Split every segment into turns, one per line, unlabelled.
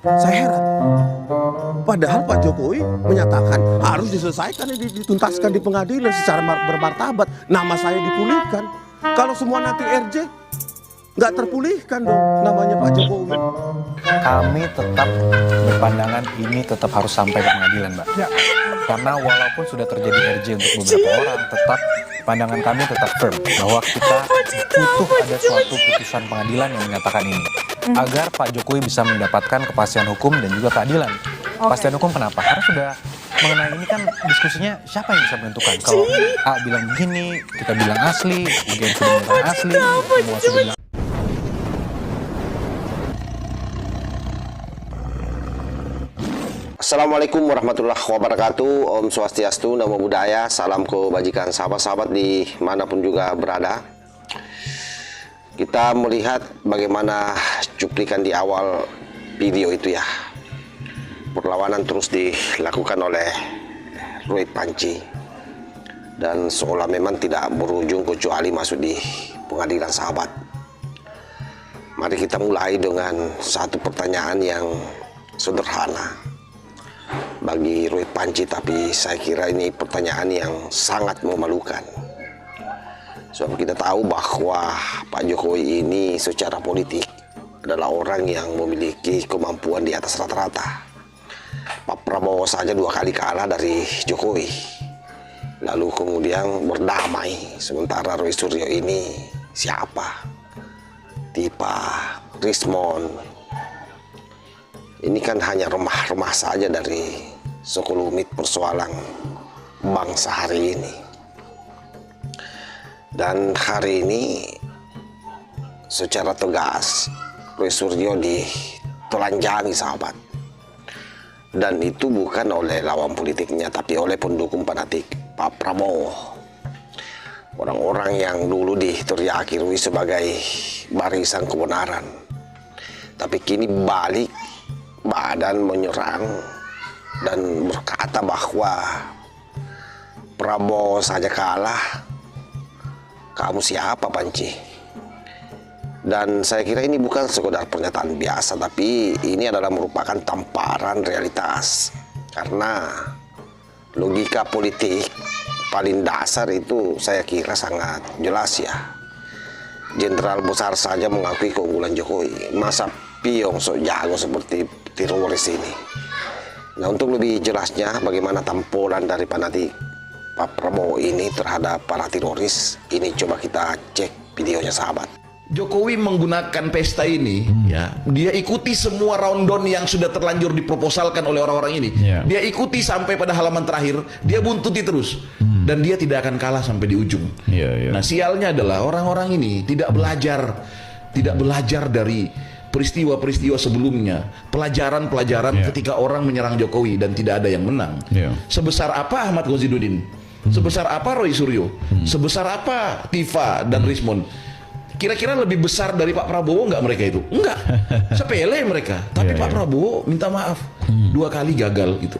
Saya heran. Padahal Pak Jokowi menyatakan harus diselesaikan, dituntaskan di pengadilan secara bermartabat. Nama saya dipulihkan. Kalau semua nanti RJ, nggak terpulihkan dong namanya Pak Jokowi.
Kami tetap berpandangan ini tetap harus sampai ke pengadilan, Mbak.
Ya.
Karena walaupun sudah terjadi RJ untuk beberapa orang, tetap pandangan kami tetap firm bahwa kita butuh ada suatu putusan pengadilan yang menyatakan ini. Agar Pak Jokowi bisa mendapatkan kepastian hukum dan juga keadilan. Kepastian hukum kenapa? Karena sudah mengenai ini kan diskusinya siapa yang bisa menentukan. Kalau A bilang begini, kita bilang asli, UGM sudah bilang asli, semua sudah bilang.
Assalamualaikum warahmatullahi wabarakatuh. Om Swastiastu, Namo Buddhaya. Salam kebajikan sahabat-sahabat di manapun juga berada. Kita melihat bagaimana cuplikan di awal video itu ya. Perlawanan terus dilakukan oleh Roy Panci. Dan seolah memang tidak berujung kecuali masuk di pengadilan sahabat. Mari kita mulai dengan satu pertanyaan yang sederhana bagi Roy Panci, tapi saya kira ini pertanyaan yang sangat memalukan. Sebab kita tahu bahwa Pak Jokowi ini secara politik adalah orang yang memiliki kemampuan di atas rata-rata. Pak Prabowo saja 2 kali kalah dari Jokowi, lalu kemudian berdamai. Sementara Roy Suryo ini siapa? Tipa, Rismon. Ini kan hanya remah-remah saja dari sekelumit persoalan bangsa hari ini. Dan hari ini secara tegas Roy Suryo ditelanjangi sahabat. Dan itu bukan oleh lawan politiknya, tapi oleh pendukung fanatik Pak Prabowo. Orang-orang yang dulu diteriaki Roy sebagai barisan kebenaran, tapi kini balik badan menyerang dan berkata bahwa Prabowo saja kalah, kamu siapa Panci? Dan saya kira ini bukan sekedar pernyataan biasa, tapi ini adalah merupakan tamparan realitas. Karena logika politik paling dasar itu saya kira sangat jelas ya. Jenderal besar saja mengakui keunggulan Jokowi, masa piong sok jago seperti teroris ini. Nah, untuk lebih jelasnya bagaimana tampolan dari fanatik Pak Prabowo ini terhadap para teroris ini, coba kita cek videonya sahabat.
Jokowi menggunakan pesta ini, ya, dia ikuti semua rundown yang sudah terlanjur diproposalkan oleh orang-orang ini. Dia ikuti sampai pada halaman terakhir, dia buntuti terus, dan dia tidak akan kalah sampai di ujung. Nah, sialnya adalah orang-orang ini tidak belajar dari peristiwa-peristiwa sebelumnya, pelajaran-pelajaran ketika orang menyerang Jokowi dan tidak ada yang menang. Sebesar apa Ahmad Ghazidudin? Sebesar apa Roy Suryo? Sebesar apa Tifa dan Rismon? Kira-kira lebih besar dari Pak Prabowo nggak mereka itu? Enggak, sepele mereka. Tapi Pak Prabowo minta maaf 2 kali gagal gitu.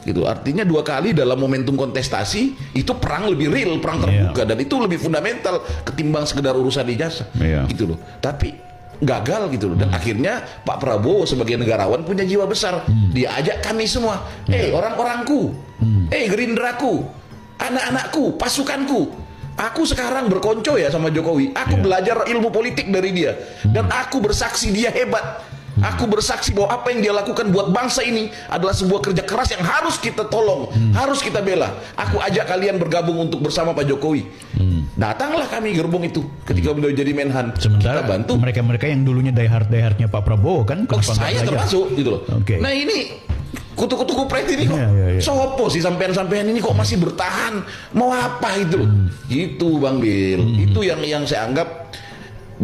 Gitu. Artinya 2 kali dalam momentum kontestasi itu perang lebih real, perang terbuka, dan itu lebih fundamental ketimbang sekedar urusan ijazah. Gitu loh. Tapi gagal gitu loh. Dan akhirnya Pak Prabowo sebagai negarawan punya jiwa besar. Dia ajak kami semua, orang-orangku, Gerindraku, anak-anakku, pasukanku. Aku sekarang berkonco ya sama Jokowi. Aku belajar ilmu politik dari dia. Dan aku bersaksi dia hebat. Aku bersaksi bahwa apa yang dia lakukan buat bangsa ini adalah sebuah kerja keras yang harus kita tolong, harus kita bela. Aku ajak kalian bergabung untuk bersama Pak Jokowi. Datanglah kami gerbong itu ketika beliau jadi Menhan.
Sementara
kita bantu
mereka yang dulunya die-hardnya Pak Prabowo kan.
Saya termasuk gitu loh. Nah, ini kutu-kutu kupret ini kok sopo sih sampean-sampean ini kok masih bertahan, mau apa itu loh. Gitu Bang Bil. Itu yang saya anggap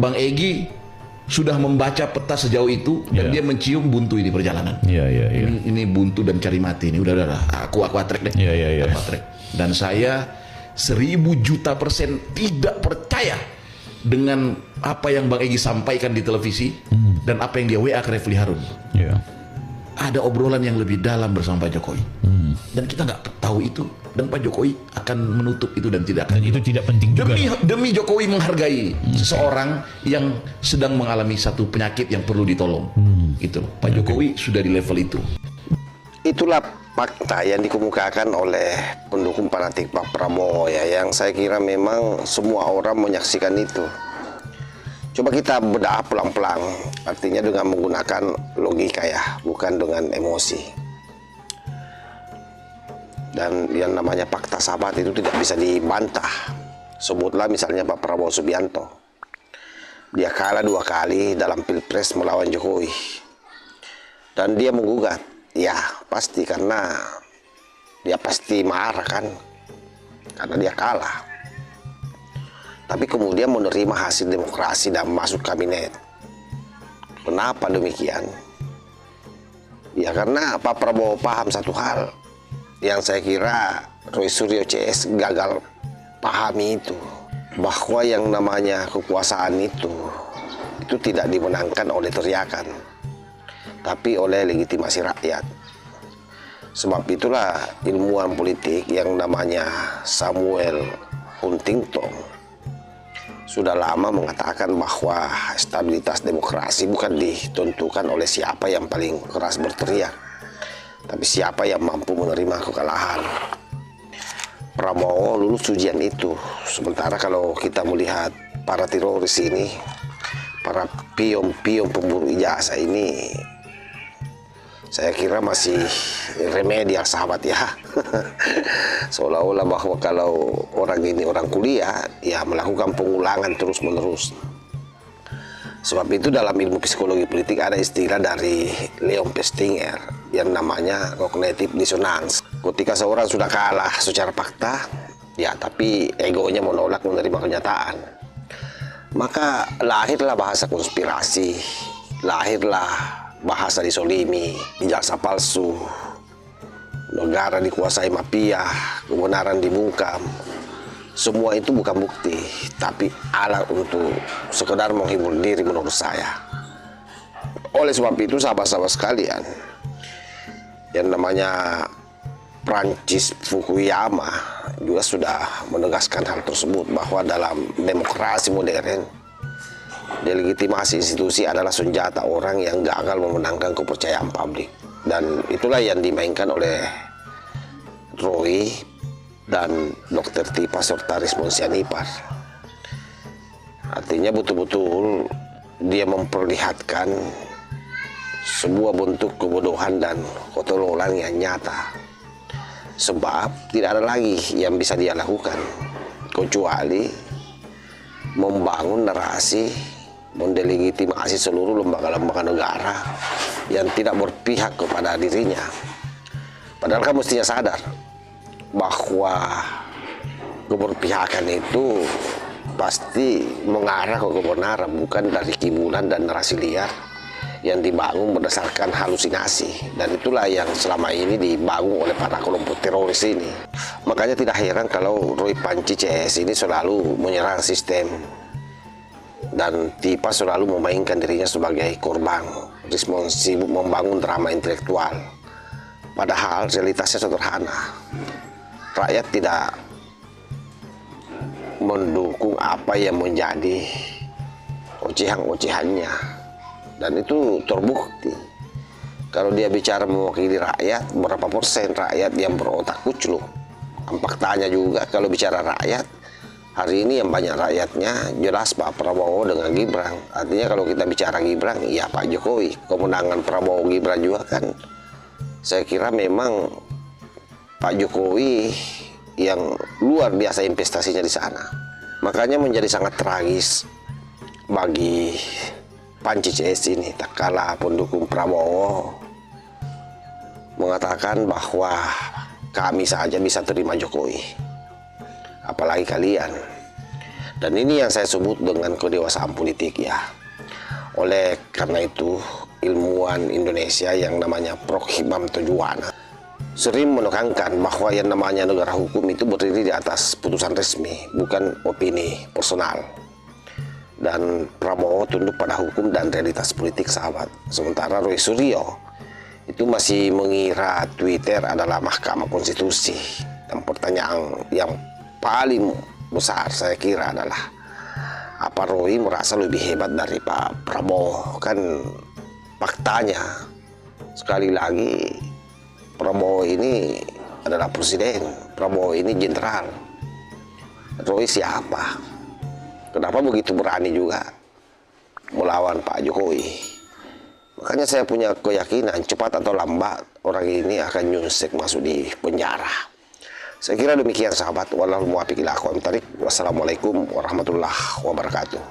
Bang Egy sudah membaca peta sejauh itu dan dia mencium buntu ini perjalanan. Ini buntu dan cari mati ini. Udah aku atrek deh. Aku atrek. Dan saya 1000.000.000% tidak percaya dengan apa yang Bang Egy sampaikan di televisi dan apa yang dia WA ke Refli Harun. Ada obrolan yang lebih dalam bersama Pak Jokowi, dan kita nggak tahu itu, dan Pak Jokowi akan menutup itu dan tidak akan. Dan
itu tidak penting juga.
Demi Jokowi menghargai seseorang yang sedang mengalami satu penyakit yang perlu ditolong. Gitu. Pak Jokowi sudah di level itu.
Itulah fakta yang dikemukakan oleh pendukung fanatik Pak Prabowo ya, yang saya kira memang semua orang menyaksikan itu. Coba kita bedah pelan-pelan, artinya dengan menggunakan logika ya, bukan dengan emosi. Dan yang namanya fakta sahabat itu tidak bisa dibantah. Sebutlah misalnya Pak Prabowo Subianto. Dia kalah 2 kali dalam Pilpres melawan Jokowi. Dan dia menggugat. Ya pasti karena dia pasti marah kan. Karena dia kalah. Tapi kemudian menerima hasil demokrasi dan masuk kabinet. Kenapa demikian? Ya karena Pak Prabowo paham satu hal yang saya kira Roy Suryo CS gagal pahami itu, bahwa yang namanya kekuasaan itu tidak dimenangkan oleh teriakan, tapi oleh legitimasi rakyat. Sebab itulah ilmuwan politik yang namanya Samuel Huntington sudah lama mengatakan bahwa stabilitas demokrasi bukan ditentukan oleh siapa yang paling keras berteriak, tapi siapa yang mampu menerima kekalahan. Prabowo lulus ujian itu. Sementara kalau kita melihat para teroris ini, para pion-pion pemburu ijazah ini, saya kira masih remedial sahabat ya. Seolah-olah bahwa kalau orang ini orang kuliah, ya melakukan pengulangan terus-menerus. Sebab itu dalam ilmu psikologi politik ada istilah dari Leon Festinger yang namanya cognitive dissonance. Ketika seorang sudah kalah secara fakta, ya tapi egonya menolak menerima kenyataan, maka lahirlah bahasa konspirasi, lahirlah bahasa disolimi, ijazah palsu, negara dikuasai mafia, kebenaran dibungkam. Semua itu bukan bukti, tapi alat untuk sekedar menghibur diri menurut saya. Oleh sebab itu sahabat-sahabat sekalian, yang namanya Francis Fukuyama juga sudah menegaskan hal tersebut, bahwa dalam demokrasi modern, delegitimasi institusi adalah senjata orang yang gagal memenangkan kepercayaan publik. Dan itulah yang dimainkan oleh Roy dan Dr. Tipa serta Rismon Sianipar. Artinya betul-betul dia memperlihatkan sebuah bentuk kebodohan dan ketololan yang nyata. Sebab tidak ada lagi yang bisa dia lakukan kecuali membangun narasi mendelegitimasi seluruh lembaga-lembaga negara yang tidak berpihak kepada dirinya. Padahal kan mestinya sadar bahwa keberpihakan itu pasti mengarah ke kebenaran, bukan dari kibulan dan narasi liar yang dibangun berdasarkan halusinasi. Dan itulah yang selama ini dibangun oleh para kelompok teroris ini. Makanya tidak heran kalau Roy Panci CS ini selalu menyerang sistem dan Tipa selalu memainkan dirinya sebagai korban. Rismon sibuk membangun drama intelektual, padahal realitasnya sederhana. Rakyat tidak mendukung apa yang menjadi ocehan-ocehannya, dan itu terbukti. Kalau dia bicara mewakili rakyat, berapa persen rakyat yang berotak kucluk? Faktanya juga kalau bicara rakyat, hari ini yang banyak rakyatnya jelas Pak Prabowo dengan Gibran. Artinya kalau kita bicara Gibran, ya Pak Jokowi. Kemenangan Prabowo Gibran juga kan, saya kira memang Pak Jokowi yang luar biasa investasinya di sana. Makanya menjadi sangat tragis bagi Panci CS ini, tak kalah pendukung Prabowo mengatakan bahwa kami saja bisa terima Jokowi, apalagi kalian. Dan ini yang saya sebut dengan kedewasaan politik ya. Oleh karena itu, ilmuwan Indonesia yang namanya Prof. Hikmam Tujuana sering menekankan bahwa yang namanya negara hukum itu berdiri di atas putusan resmi, bukan opini personal. Dan Prabowo tunduk pada hukum dan realitas politik sahabat. Sementara Roy Suryo itu masih mengira Twitter adalah Mahkamah Konstitusi. Dan pertanyaan yang paling besar saya kira adalah, apa Roy merasa lebih hebat dari Pak Prabowo? Kan faktanya sekali lagi Prabowo ini adalah presiden, Prabowo ini jenderal. Roy siapa? Kenapa begitu berani juga melawan Pak Jokowi? Makanya saya punya keyakinan cepat atau lambat orang ini akan nyunsek masuk di penjara. Saya kira demikian sahabat. Wallahul muwaffiq ila aqwamit thoriq. Wassalamualaikum warahmatullahi wabarakatuh.